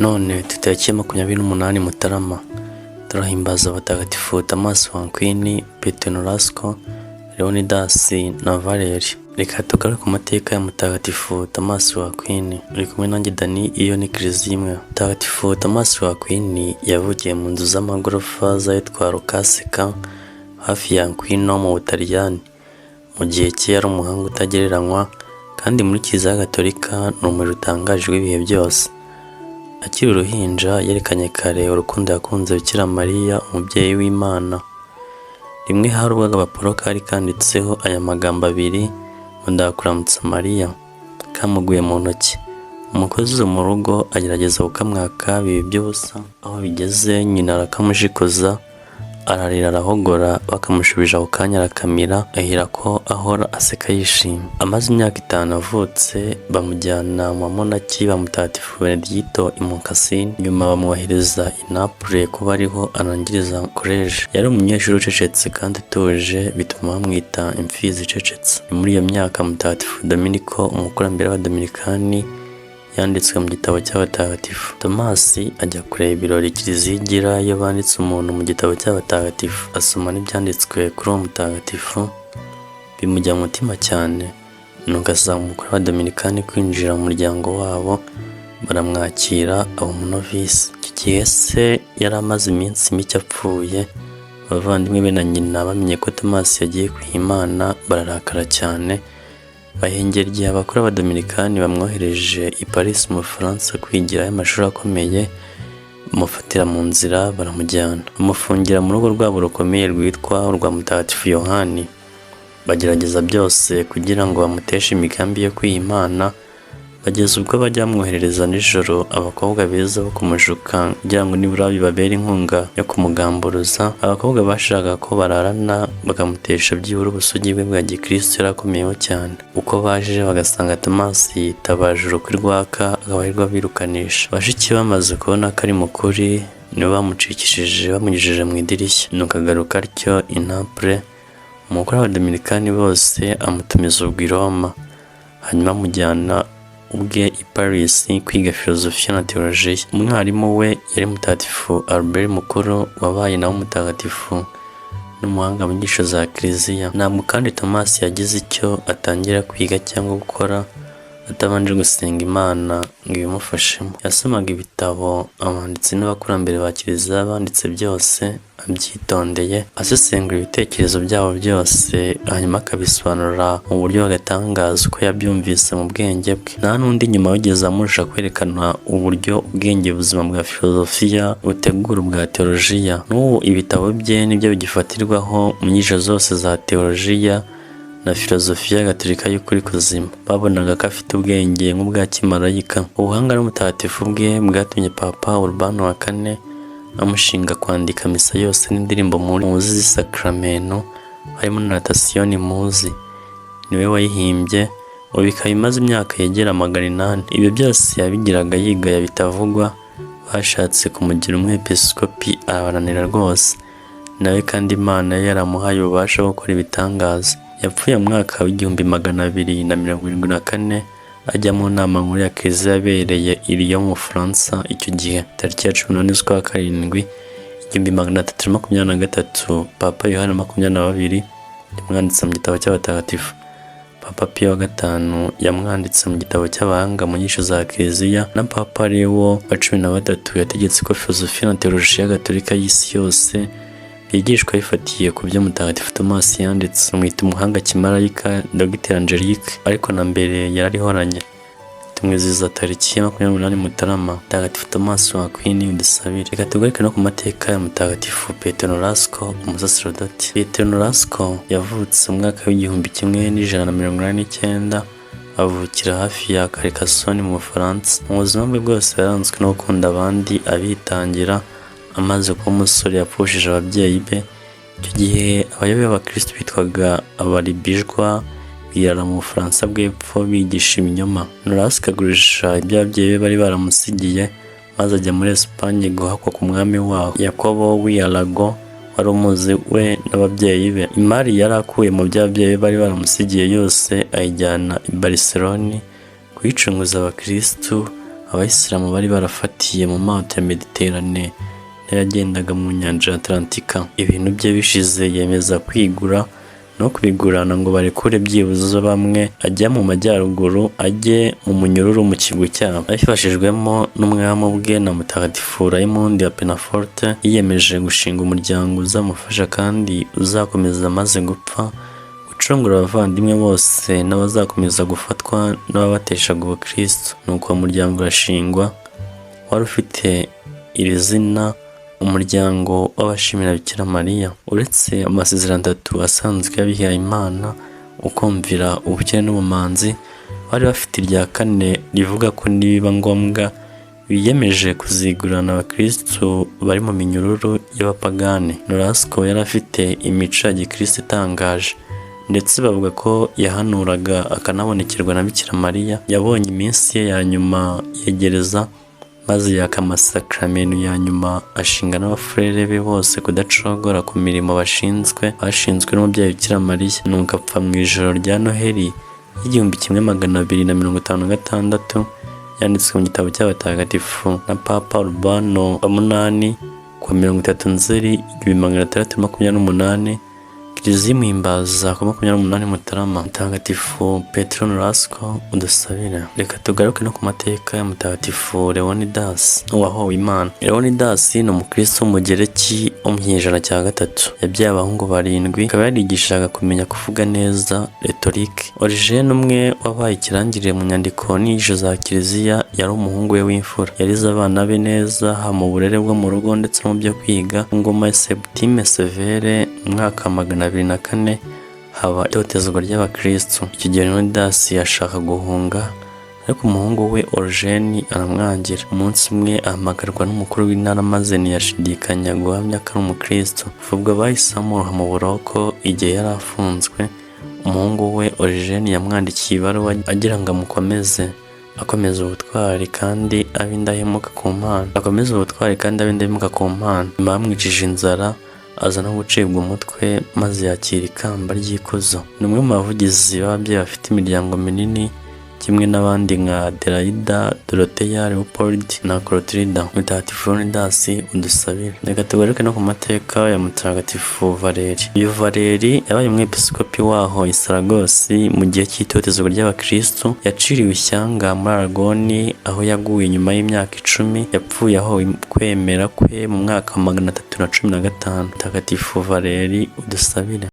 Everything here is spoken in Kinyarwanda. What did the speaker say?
None tutariki 28 Mutarama turahimbaza abatagatifu Tomasi wa Aquin, Petero Nolasco, Leonidas na Valeri. Reka tugaruke ku mateka ya Mutagatifu Tomasi wa Aquin. Uri kumwe nanjye Dani, iyo ni Kiliziya imwe. Mutagatifu Tomasi wa Aquin yavukiye mu nzu z'amagorofa z'ahitwa Rukasika hafi ya Aquino mu Butaliyani. Mu gihe cye yari umuhanga utagereranywa kandi muri Kiliziya Gatolika ni umuriro utangaje w'ibihe byose. Akiri uruhinja yerekanye kare urukundo yakunze Bikira Mariya, umubyeyi w'Imana. Rimwe hari ubwo agapapuro kari kanditseho aya magambo abiri ngo ndakuramutsa Mariya, kamuguye mu ntoki. Umukozi wo mu rugo agerageza kukamwaka bibi by'ubusa, aho bigeze nyina arakamushikuza, ararira arahogora, bakamushubije ako kanya arakamira, ahira ko ahora aseka yishimye. Amaze imyaka 5 avutse, bamujyana mu monaki ba Mutagatifu Benedito i Moncassin, nyuma bamwohereza i Naples kuba ariho arangiriza koleji. Yari umunyeshuri ucecetse kandi utuje, bituma bamwita imfizi icecetse. Muri iyo myaka Mutagatifu Dominiko, umukurambere w'Abadominikani, yanditswe mu gitabo cy'abatagatifu. Tomasi ajya kureba ibirori Kiliziya igira iyo banditse umuntu mu gitabo cy'abatagatifu. Asoma n'ibyanditswe kuri uwo mutagatifu, bimujya mu mutima cyane, nuko asaba umukuru w'Abadominikani kwinjira mu muryango wabo, baramwakira aba umunovisi. Iki gihe se yari amaze iminsi mike apfuye. Abavandimwe be na nyina bamenye ko Tomasi yagiye kwiha Imana, bararakara cyane, bahengera igihe abakuru b'Abadominikani bamwohereje i Paris mu Bufaransa kwigirayo amashuri akomeye. Bamufatira mu nzira baramujyana, bamufungira mu rugo rwabo rukomeye rwitwa urwa Mutagatifu Yohani. Bagerageza byose kugira ngo bamuteshe imigambi yo kwiha Imana, bageza ubwo bajya bamwoherereza nijoro abakobwa beza bo kumushuka kugira ngo nibura bibabere inkunga yo kumugamburuza. Abakobwa bashakaga ko bararana bakamutesha byibura ubusugi bwe bwa gikristo yarakomeyeho cyane. Uko baje bagasanga Tomasi yitabaje urukwi rwaka, akabarirwa birukanisha. Bashiki bamaze kubona ko ari mukuri, nibo bamucikishije bamugejeje mu idirishya, nuko agaruka atyo i Naples. Umukuru w'Abadominikani bose amutumiza ubwo i Roma, hanyuma amujyana ubwe i Paris kwiga filozofiya na teolojiya. Umwarimu we yari Mutagatifu Albert Mukuru, wabaye nawe mutagatifu n'umuhanga mu nyigisho za Kiliziya. Ntabwo kandi Tomasi yagize icyo atangira kwiga cyangwa gukora atabanje gusenga Imana ngo ibimufashemo. Yasomaga ibitabo abanditsi n'abakurambere ba Kiliziya banditse byose abyitondeye, asesengura ibitekerezo byabo byose, hanyuma akabisobanura mu buryo bagatangaza uko yabyumvise mu bwenge bwe. Nta n'undi nyuma wigeze amurusha kwerekana uburyo ubwenge buzima bwa filozofiya butegura ubwa teolojiya. N'ubu ibitabo bye nibyo bigifatirwaho mu nyigisho zose za teolojiya na filozofiya gatolika y'ukuri kuzima. Babonaga ko afite ubwenge nk'ubwa kimarayika. Ubuhanga n'umutagatifu bwe bwatumye Papa Urbano wa kane amushinga kwandika misa yose n'indirimbo muzi z'isakramento, harimo na natasiyoni muzi. Niwe wayihimbye, ubu bikaba imaze imyaka yegera 800. Ibyo byose yabigiraga yigaya bitavugwa. Bashatse kumugira umwepiskopi arabananira rwose, nawe kandi Imana yari yaramuhaye ububasha bwo gukora ibitangaza. Yapfuye mu mwaka w'1274 ajya mu nama nkuru ya Kiliziya yabereye i Lyon mu Bufaransa icyo gihe. Tariki ya 18 z'ukwa karindwi 1323, Papa Yohani 22 yamwanditse mu gitabo cy'abatagatifu. Papa Pio wa gatanu yamwanditse mu gitabo cy'abahanga mu nyigisho za Kiliziya, na Papa Leo wa 13 yategetse ko filozofiya na teolojiya gatolika y'isi yose yigishwa yifatiye ku byo Mutagatifu Tomasi yanditse. Mwita umuhanga kimarayika Dr Angelique, ariko na mbere yararihoranye. Tumwizihiza tariki ya 28 Mutarama, Mutagatifu Tomasi wa Aquin udusabire. Reka tugaruke no ku mateka ya Mutagatifu Petero Nolasco, umusaserdoti. Petero Nolasco yavutse mu mwaka w'1189, avukira hafi ya Carcassonne mu Bufaransa. Mu buzima bwe bwose yaranzwe no gukunda abandi, abitangira. Amaze kuba umusore yapfushije ababyeyi be. Icyo gihe abayobozi b'abakristo bitwaga abaribijwa birara mu Bufaransa bw'epfo bigisha ibinyoma. Nolasco agurisha ibyo ababyeyi be bari baramusigiye, maze ajya muri Espagne guhakwa ku mwami waho Yakobo w'i Arago, wari umuzi we n'ababyeyi be. Imari yari akuye mu by'ababyeyi be bari baramusigiye yose ayijyana i Barcelone kuyicunguza abakristo, abayisilamu bari barafatiye mu mato ya Mediterane n'ayagendaga mu nyanja ya Atlantika. Ibintu bye bishize yemeza kwigura no kubigurana ngo barekure byibuze bamwe, ajya mu majyaruguru ajye mu munyururu mu kigwi cyabo. Abifashijwemo n'umwami ubwe na Mutagatifu Raymond wa Penaforte, yiyemeje gushinga umuryango uzamufasha kandi uzakomeza amaze gupfa gucungura abavandimwe bose n'abazakomeza gufatwa n'ababateshaga ubukristo. Nuko uwo muryango urashingwa, wari ufite iri zina, umuryango w'abashimira Bikira Mariya. Uretse amasezerano 3 asanzwe y'abihaye Imana, ukumvira, ubukene n'ubumanzi, bari bafite irya 4 rivuga ko nibiba ngombwa biyemeje kuzigurana abakristo bari mu minyururu y'abapagani. Nolasco yari afite imico ya gikristo itangaje, ndetse bavuga ko yahanuraga akanabonekerwa na Bikira Mariya. Yabonye iminsi ye ya nyuma yegereza, maze yaka amasakramentu ya nyuma, ashinga n'abafurere be bose kudacogora ku mirimo bashinzwe n'umubyeyi Bikira Mariya. Nuko apfa mu ijoro rya Noheli y'1256, yanditswe mu gitabo cy'abatagatifu na Papa Urbano wa munani ku 30 Nzeri 1628. Kiliziya imuhimbaza ku 28 Mutarama. Mutagatifu Petro Nolasco, udusabire. Reka tugaruke no ku mateka ya Mutagatifu Leonidas uwahowe Imana. Leonidas ni umukristo w'umugereki wo mu kinyejana cya 3. Yabyaye abahungu 7, akaba yarigishaga kumenya kuvuga neza retorike. Origene, umwe wabaye ikirangirire mu nyandiko n'inyigisho za Kiliziya, yari umuhungu we w'imfura. Yarize abana be neza, haba mu burere bwo mu rugo ndetse no mu byo kwiga. Ku ngoma ya Septime Severe mu mwaka wa 204 haba itotezwa ry'abakristo. Icyo gihe Leonidas yashaka guhunga, ariko umuhungu we Origene aramwangira. Umunsi umwe ahamagarwa n'umukuru w'intara, maze ntiyashidikanya guhamya ko ari umukristo. Ubwo bahise bamuroha mu buroko igihe yari afunzwe. Umuhungu we Origene yamwandikiye ibaruwa agira ngo akomeze ubutwari kandi abe indahemuka ku Mana. Nyuma bamwicishije inzara, aza no gucibwa umutwe, maze yakira ikamba ry'ikuzo. Ni umwe mu bavugizi b'ababyeyi bafite imiryango minini, kimwe n'abandi nka Adelaida, Dorothea, Leopold na Clotilda. Mutagatifu Leonidas, udusabire. Reka tugaruke no ku mateka ya Mutagatifu Valeri. Uyu Valeri yabaye umwepiskopi waho i Saragosi mu gihe cy'itotezwa ry'abakristo. Yaciriwe ishyanga muri Aragoni, aho yaguye nyuma y'imyaka 10. Yapfuye aho kwemera kwe mu mwaka wa 315. Mutagatifu Valeri, udusabire.